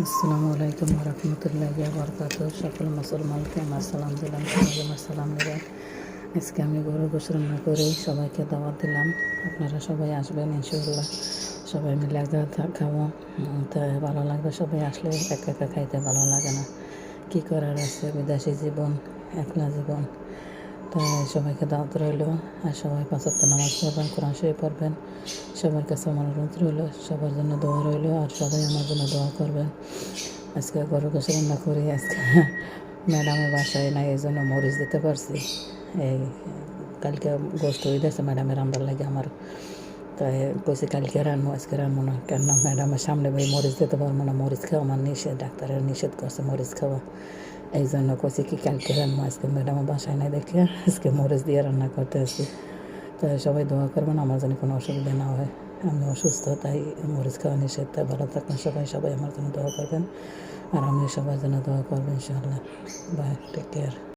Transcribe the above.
আসসালামু আলাইকুম রহমতুল্লাহি বরকাত। সকল মুসলমানকে আমার সালাম দিলাম, সবাই আমার সালাম নেবেন। আজকে আমি গরু গোশ রান্না করে সবাইকে দাওয়াত দিলাম। আপনারা সবাই আসবেন ইনশাআল্লাহ। সবাই মিলে এক জায়গায় খাবো। তাই ভালো লাগবে। সবাই আসলে একা একা খাইতে ভালো লাগে না। কী করার আছে, বিদেশি জীবন, একলা জীবন। তাই সবাইকে দাওয়াত রইল। আর সবাই ৫ ওয়াক্ত নামাজ পড়বেন, কোরআন শরীফ পড়বেন। সবার কাছে আমার অনুরোধ রইল, সবার জন্য দোয়া রইল। আর সবাই আমার জন্য দোয়া করবেন। আজকে গরু গোশ রান্না করি। আজকে ম্যাডামের বাসায় নাই, এই জন্য মরিচ দিতে পারছি। এই কালকে গোস্ত হয়ে গেছে ম্যাডামের রান্নার লাগে আমার। তাই কইছি কালকে রান্না, আজকে রান্না না। কেন ম্যাডামের সামনে ভাই মরিচ দিতে পারবো না, মরিচ খাওয়া আমার নিষেধ, ডাক্তারের নিষেধ করছে মরিচ খাওয়া। এই জন্য কইছি কি কালকে রান্না, আজকে ম্যাডামের বাসায় নাই দেখে আজকে মরিচ দিয়ে রান্না করতে আসি। তাই সবাই দোয়া করবেন আমার যেন কোনো অসুবিধা না হয়। আমি অসুস্থ, তাই মরিচ খাওয়া নিষেধ। তাই ভালো থাকবেন সবাই, সবাই আমার জন্য দোয়া করবেন। আর আমিও সবার জন্য দোয়া করবেন ইনশাআল্লাহ। Bye, take care.